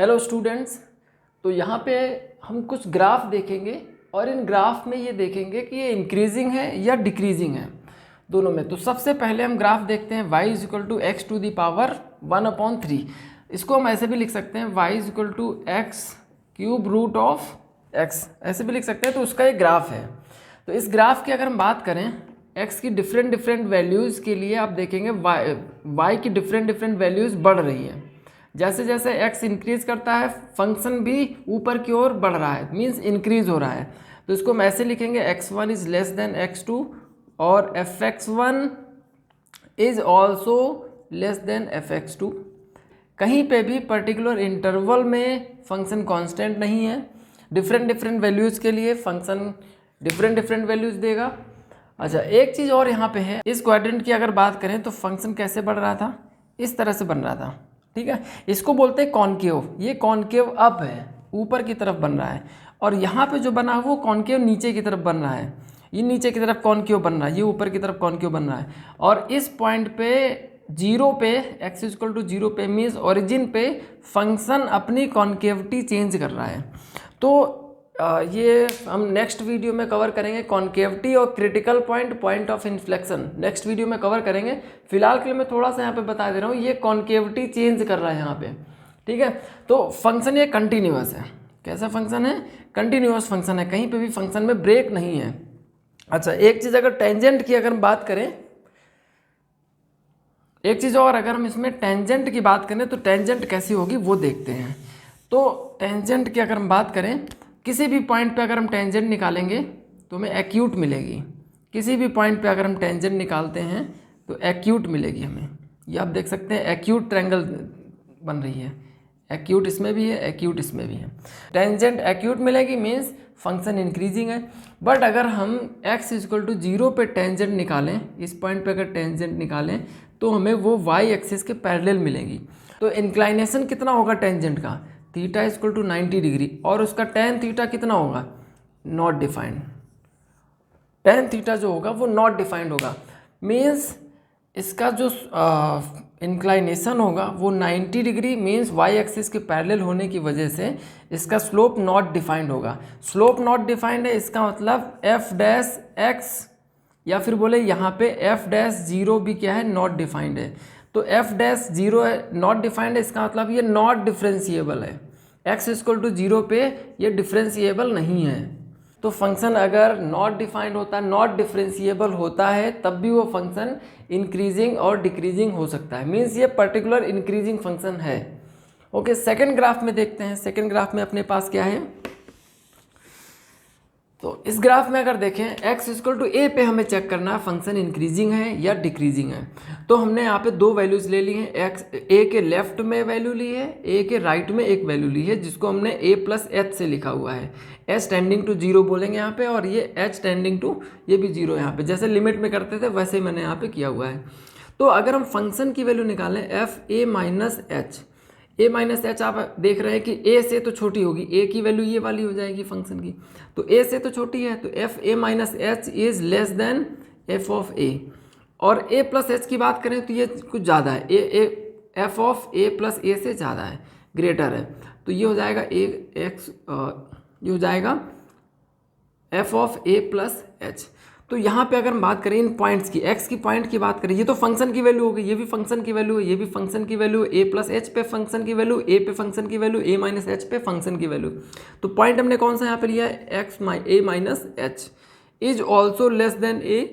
Hello students. तो यहाँ पे हम कुछ ग्राफ देखेंगे और इन ग्राफ में ये देखेंगे कि ये इंक्रीजिंग है या डिक्रीजिंग है, दोनों में। तो सबसे पहले हम ग्राफ देखते हैं y is equal to X to the power 1/3। इसको हम ऐसे भी लिख सकते हैं y is equal to X cube root of x, ऐसे भी लिख सकते हैं। तो उसका एक ग्राफ है। तो इस ग्राफ की अगर हम बात करें x की डिफरेंट वैल्यूज़ के लिए, आप देखेंगे y की डिफरेंट वैल्यूज़ बढ़ रही है। जैसे जैसे x इंक्रीज करता है फंक्शन भी ऊपर की ओर बढ़ रहा है, मीन्स इंक्रीज हो रहा है। तो इसको हम ऐसे लिखेंगे x1 is less then x2 और fx1 is also less than fx2। कहीं पे भी पर्टिकुलर इंटरवल में फंक्शन कांस्टेंट नहीं है। डिफरेंट वैल्यूज़ के लिए फंक्शन डिफरेंट वैल्यूज़ देगा। अच्छा, एक चीज़ और यहाँ पे है, इस क्वाड्रेंट की अगर बात करें तो फंक्शन कैसे बढ़ रहा था, इस तरह से बन रहा था। ठीक है, इसको बोलते हैं कॉनकेव। ये कॉनकेव अप है, ऊपर की तरफ बन रहा है, और यहाँ पे जो बना है वो कॉनकेव नीचे की तरफ बन रहा है। ये नीचे की तरफ कॉनकेव बन रहा है, ये ऊपर की तरफ कॉनकेव बन रहा है। और इस पॉइंट पे जीरो पे x इक्वल टू जीरो पे मीन्स ओरिजिन पे फंक्शन अपनी कॉनकेविटी चेंज कर रहा है। तो ये हम नेक्स्ट वीडियो में कवर करेंगे, कॉनकेविटी और critical point of inflection next video में कवर करेंगे। फिलहाल के लिए मैं थोड़ा सा यहाँ पे बता दे रहा हूँ, ये कॉनकेविटी चेंज कर रहा है यहाँ पे। ठीक है, तो फंक्शन ये कंटिन्यूअस है। कैसा फंक्शन है? कंटिन्यूअस फंक्शन है, कहीं पे भी फंक्शन में ब्रेक नहीं है। अच्छा, एक चीज़ अगर टेंजेंट की अगर हम बात करें, एक चीज़ और अगर हम इसमें टेंजेंट की बात करें तो टेंजेंट कैसी होगी वो देखते हैं। तो टेंजेंट की अगर हम बात करें, किसी भी पॉइंट पे अगर हम टेंजेंट निकालेंगे तो हमें एक्यूट मिलेगी। किसी भी पॉइंट पे अगर हम टेंजेंट निकालते हैं तो एक्यूट मिलेगी हमें। ये आप देख सकते हैं एक्यूट ट्रायंगल बन रही है। एक्यूट इसमें भी है, एक्यूट इसमें भी है। टेंजेंट एक्यूट मिलेगी मीन्स फंक्शन इंक्रीजिंग है। बट अगर हम x इक्वल टू जीरो पे टेंजेंट निकालें, इस पॉइंट पे अगर टेंजेंट निकालें तो हमें वो y एक्सिस के पैरेलल मिलेगी। तो इंक्लाइनेशन कितना होगा टेंजेंट का? थीटा इक्वल टू 90 डिग्री, और उसका टेन थीटा कितना होगा? Not defined. टेन थीटा जो होगा वो नॉट डिफाइंड होगा, मीन्स इसका जो इंक्लाइनेशन होगा वो 90 डिग्री मीन्स वाई एक्सिस के पैरेलल होने की वजह से इसका स्लोप नॉट डिफाइंड होगा। स्लोप नॉट डिफाइंड है, इसका मतलब एफ डैश एक्स, या फिर बोले यहाँ पे एफ डैश जीरो भी क्या है? नॉट डिफाइंड है। तो एफ डैश जीरो है, नॉट डिफाइंड है, इसका मतलब ये नॉट डिफरेंशिएबल है। एक्स इक्वल टू जीरो पे ये डिफरेंशिएबल नहीं है। तो फंक्शन अगर नॉट डिफाइंड होता है, नॉट डिफरेंशिएबल होता है, तब भी वो फंक्शन इंक्रीजिंग और डिक्रीजिंग हो सकता है, मीन्स ये पर्टिकुलर इंक्रीजिंग फंक्शन है। ओके, सेकेंड ग्राफ में देखते हैं। सेकेंड ग्राफ में अपने पास क्या है? तो इस ग्राफ में अगर देखें x इक्वल टू ए पे हमें चेक करना है फंक्शन इंक्रीजिंग है या डिक्रीजिंग है। तो हमने यहाँ पे दो वैल्यूज़ ले ली हैं। x ए के लेफ्ट में वैल्यू ली है, ए के राइट में एक वैल्यू ली है, जिसको हमने a प्लस एच से लिखा हुआ है। h टेंडिंग टू जीरो बोलेंगे यहाँ पे, और ये h टेंडिंग टू ये भी जीरो यहाँ पे, जैसे लिमिट में करते थे वैसे ही मैंने यहाँ पे किया हुआ है। तो अगर हम फंक्शन की वैल्यू निकालें F A minus H, A minus H आप देख रहे हैं कि ए से तो छोटी होगी, ए की वैल्यू ये वाली हो जाएगी फंक्शन की, तो ए से तो छोटी है, तो F A minus H is less than F of A. और ए प्लस एच की बात करें तो ये कुछ ज़्यादा है, एफ ऑफ ए प्लस ए से ज़्यादा है, ग्रेटर है। तो ये हो जाएगा ये हो जाएगा F of A plus H. तो यहाँ पे अगर हम बात करें इन पॉइंट्स की, x की पॉइंट की बात करें, ये तो फंक्शन की वैल्यू होगी, ये भी फंक्शन की वैल्यू है, ये भी फंक्शन की वैल्यू, a प्लस एच पे फंक्शन की वैल्यू, a पे फंक्शन की वैल्यू, a माइनस एच पे फंक्शन की वैल्यू। तो पॉइंट हमने कौन सा यहाँ पे लिया है? a minus H is also less than a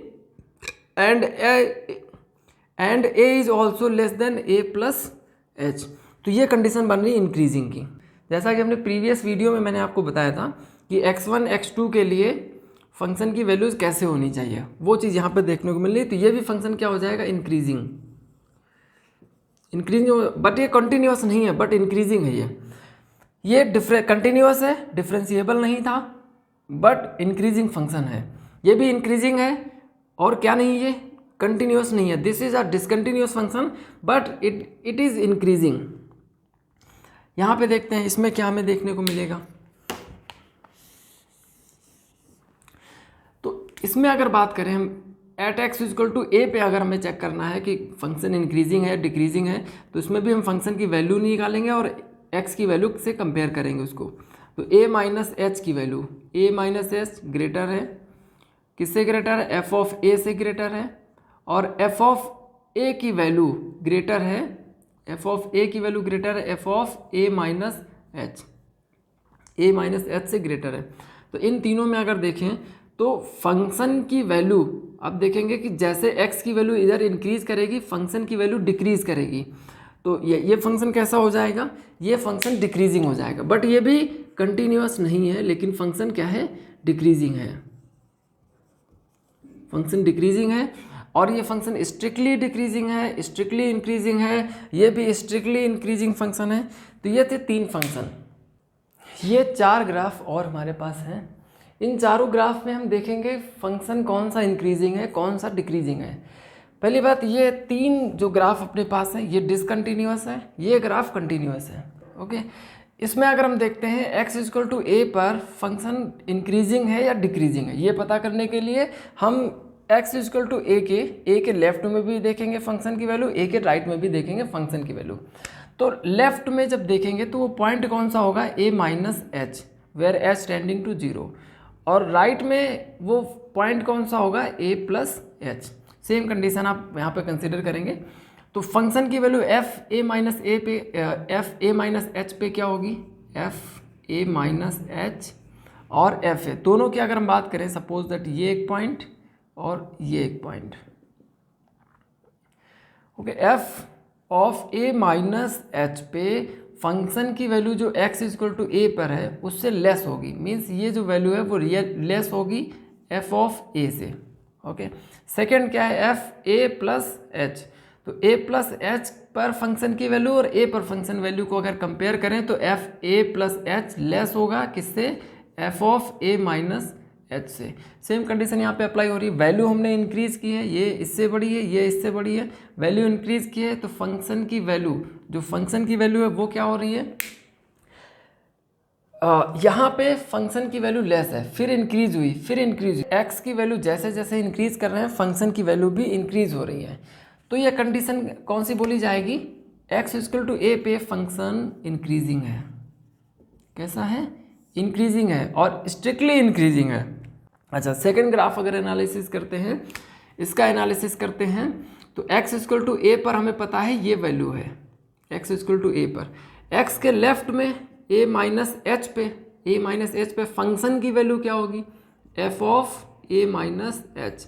and a is also less than a plus H. तो ये कंडीशन बन रही है इंक्रीजिंग की। जैसा कि हमने प्रीवियस वीडियो में मैंने आपको बताया था कि x1 x2 के लिए फंक्शन की वैल्यूज़ कैसे होनी चाहिए, वो चीज़ यहाँ पे देखने को मिल रही है। तो ये भी फंक्शन क्या हो जाएगा? इंक्रीजिंग बट ये कंटिन्यूअस नहीं है, बट इंक्रीजिंग है। ये कंटिन्यूअस है, डिफरेंशिएबल नहीं था, बट इंक्रीजिंग फंक्शन है। ये भी इंक्रीजिंग है, और क्या नहीं, ये कंटिन्यूअस नहीं है। This is a discontinuous function but it is increasing. यहाँ पे देखते हैं इसमें क्या हमें देखने को मिलेगा। इसमें अगर बात करें हम एट एक्स इक्वल टू ए पे, अगर हमें चेक करना है कि फंक्शन इंक्रीजिंग है डिक्रीजिंग है, तो इसमें भी हम फंक्शन की वैल्यू निकालेंगे और एक्स की वैल्यू से कंपेयर करेंगे उसको, तो a माइनस एच की value, a minus H greater है, किससे ग्रेटर है, एफ ऑफ ए से ग्रेटर है, और एफ ऑफ ए की वैल्यू ग्रेटर है, एफ ऑफ ए की वैल्यू ग्रेटर है F of A minus H, A minus H से ग्रेटर है। तो इन तीनों में अगर देखें तो फंक्शन की वैल्यू, अब देखेंगे कि जैसे x की वैल्यू इधर इंक्रीज करेगी फंक्शन की वैल्यू डिक्रीज करेगी, तो ये फंक्शन कैसा हो जाएगा, ये फंक्शन डिक्रीजिंग हो जाएगा। बट ये भी कंटिन्यूअस नहीं है, लेकिन फंक्शन क्या है, डिक्रीजिंग है, फंक्शन डिक्रीजिंग है। और ये फंक्शन स्ट्रिक्टली डिक्रीजिंग है, स्ट्रिक्टली इंक्रीजिंग है, ये भी स्ट्रिक्टली इंक्रीजिंग फंक्शन है। तो ये थे 3 फंक्शन, ये 4 ग्राफ और हमारे पास हैं। इन चारों ग्राफ में हम देखेंगे फंक्शन कौन सा इंक्रीजिंग है, कौन सा डिक्रीजिंग है। पहली बात, ये 3 जो ग्राफ अपने पास हैं ये डिसकंटिन्यूअस है, ये ग्राफ कंटिन्यूअस है। ओके, इसमें अगर हम देखते हैं x इक्वल टू ए पर फंक्शन इंक्रीजिंग है या डिक्रीजिंग है, ये पता करने के लिए हम x इक्वल टू ए के लेफ्ट में भी देखेंगे फंक्शन की वैल्यू, ए के राइट में भी देखेंगे फंक्शन की वैल्यू। तो लेफ्ट में जब देखेंगे तो वो पॉइंट कौन सा होगा, a minus H, where H tending to 0, और राइट में वो पॉइंट कौन सा होगा, a plus H. Same condition आप यहाँ पे कंसिडर करेंगे। तो फंक्शन की वैल्यू एफ ए माइनस ए पे, एफ ए माइनस एच पे क्या होगी, एफ ए माइनस एच और एफ ए, दोनों की अगर हम बात करें, सपोज दैट ये एक पॉइंट और ये एक point. Okay, F of A minus H पे फंक्शन की वैल्यू जो x इक्वल टू ए पर है उससे लेस होगी, मीन्स ये जो वैल्यू है वो रियल लेस होगी f ऑफ ए से। ओके, सेकेंड क्या है, एफ ए प्लस एच, तो a प्लस एच पर फंक्शन की वैल्यू और a पर फंक्शन वैल्यू को अगर कंपेयर करें तो एफ ए प्लस एच लेस होगा किससे, f of A minus H से। सेम कंडीशन यहाँ पे अप्लाई हो रही है, वैल्यू हमने इंक्रीज की है, ये इससे बड़ी है, ये इससे बड़ी है, वैल्यू इंक्रीज की है, तो फंक्शन की वैल्यू, जो फंक्शन की वैल्यू है वो क्या हो रही है, यहाँ पे फंक्शन की वैल्यू लेस है, फिर इंक्रीज हुई, फिर इंक्रीज हुई, एक्स की वैल्यू जैसे जैसे इंक्रीज कर रहे हैं फंक्शन की वैल्यू भी इंक्रीज हो रही है। तो ये कंडीशन कौन सी बोली जाएगी, एक्स इक्वल टू ए पे फंक्शन इंक्रीजिंग है, कैसा है, इंक्रीजिंग है और स्ट्रिक्टली इंक्रीजिंग है। अच्छा, सेकेंड ग्राफ अगर एनालिसिस करते हैं, इसका एनालिसिस करते हैं, तो x इक्वल टू ए पर हमें पता है ये वैल्यू है, x इक्वल टू ए पर, x के लेफ्ट में a माइनस एच पे, a माइनस एच पे फंक्शन की वैल्यू क्या होगी, f of a minus H,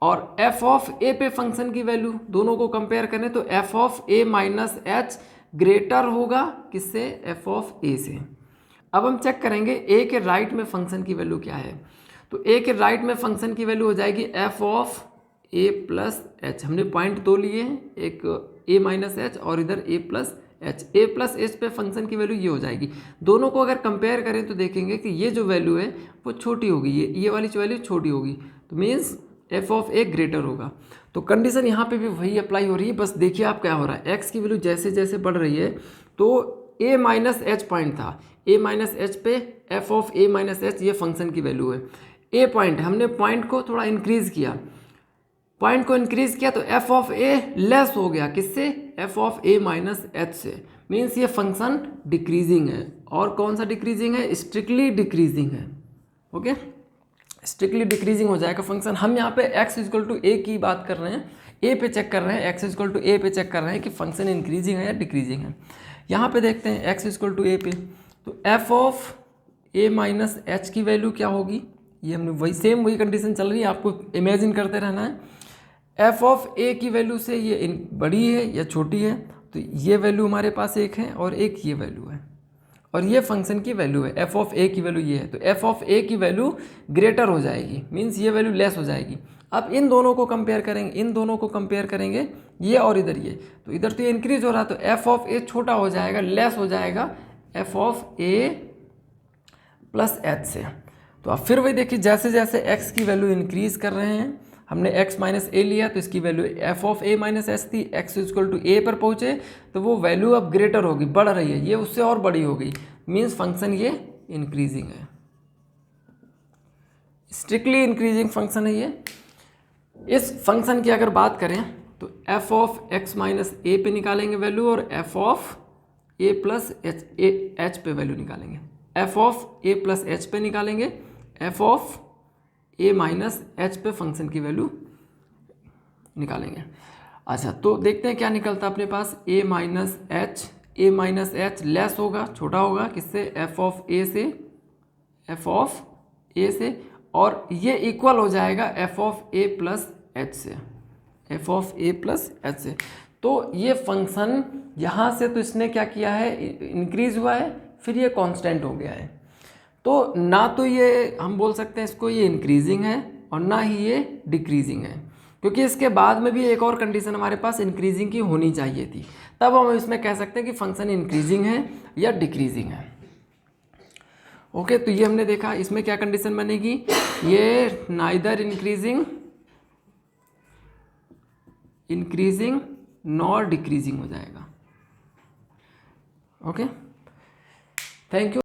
और f ऑफ a पे फंक्शन की वैल्यू, दोनों को कंपेयर करें तो f of a minus H greater होगा किससे, f ऑफ a से। अब हम चेक करेंगे a के राइट में फंक्शन की वैल्यू क्या है, तो a के राइट में फंक्शन की वैल्यू हो जाएगी f of a plus H, हमने पॉइंट 2 लिए हैं, एक a माइनस एच और इधर a plus H, a plus H पे फंक्शन की वैल्यू ये हो जाएगी। दोनों को अगर कंपेयर करें तो देखेंगे कि ये जो वैल्यू है वो छोटी होगी, ये वाली वैल्यू छोटी होगी, तो means f of a greater होगा। तो कंडीशन यहाँ पे भी वही अप्लाई हो रही है, बस देखिए आप क्या हो रहा है, x की वैल्यू जैसे जैसे बढ़ रही है, तो a माइनस एच पॉइंट था, a माइनस एच पे f of a minus H ये फंक्शन की वैल्यू है, a पॉइंट, हमने पॉइंट को थोड़ा इंक्रीज किया, पॉइंट को इंक्रीज किया तो f ऑफ a लेस हो गया किससे, f of a minus H से, मीन्स ये फंक्शन डिक्रीजिंग है। और कौन सा डिक्रीजिंग है, स्ट्रिक्टली डिक्रीजिंग है। ओके, स्ट्रिक्टली डिक्रीजिंग हो जाएगा फंक्शन। हम यहाँ पे x इक्वल टू ए की बात कर रहे हैं, a पे चेक कर रहे हैं, x इक्वल टू ए पे चेक कर रहे हैं कि फंक्शन इंक्रीजिंग है या डिक्रीजिंग है। यहाँ पे देखते हैं x इक्वल टू ए पे, तो f of a minus H की वैल्यू क्या होगी, ये हमने वही कंडीशन चल रही है, आपको इमेजिन करते रहना है। f ऑफ a की वैल्यू से ये बड़ी है या छोटी है, तो ये वैल्यू हमारे पास एक है और एक ये वैल्यू है, और ये फंक्शन की वैल्यू है, f ऑफ a की वैल्यू ये है, तो f ऑफ a की वैल्यू ग्रेटर हो जाएगी, मीन्स ये वैल्यू लेस हो जाएगी। अब इन दोनों को कंपेयर करेंगे, इन दोनों को कंपेयर करेंगे, ये और इधर ये, तो इधर तो ये इंक्रीज हो रहा है, तो f ऑफ a छोटा हो जाएगा, लेस हो जाएगा f of a plus H से। तो अब फिर वही देखिए, जैसे जैसे x की वैल्यू इंक्रीज कर रहे हैं, हमने x माइनस ए लिया तो इसकी value f of a minus H थी, x इक्वल टू a पर पहुँचे तो वो वैल्यू अब ग्रेटर होगी, बढ़ रही है, ये उससे और बड़ी हो गई, मीन्स फंक्शन ये इंक्रीजिंग है, स्ट्रिक्टली इंक्रीजिंग फंक्शन है ये। इस फंक्शन की अगर बात करें तो f ऑफ x माइनस ए पे निकालेंगे वैल्यू और f of A plus H पे वैल्यू निकालेंगे, F of A plus H पे निकालेंगे, F of A minus H पे फंक्शन की वैल्यू निकालेंगे। अच्छा, तो देखते हैं क्या निकलता है अपने पास, ए माइनस एच लेस होगा, छोटा होगा किससे, एफ ऑफ ए से, एफ ऑफ ए से, और ये इक्वल हो जाएगा F of A plus H से, F of A plus H से। तो ये फंक्शन यहाँ से तो इसने क्या किया है, इंक्रीज हुआ है, फिर ये कांस्टेंट हो गया है। तो ना तो ये हम बोल सकते हैं इसको ये इंक्रीजिंग है और ना ही ये डिक्रीजिंग है, क्योंकि इसके बाद में भी एक और कंडीशन हमारे पास इंक्रीजिंग की होनी चाहिए थी, तब हम इसमें कह सकते हैं कि फंक्शन इंक्रीजिंग है या डिक्रीजिंग है। ओके, तो ये हमने देखा, इसमें क्या कंडीशन बनेगी, ये नाइदर इंक्रीजिंग नॉर डिक्रीजिंग हो जाएगा। Okay, thank you.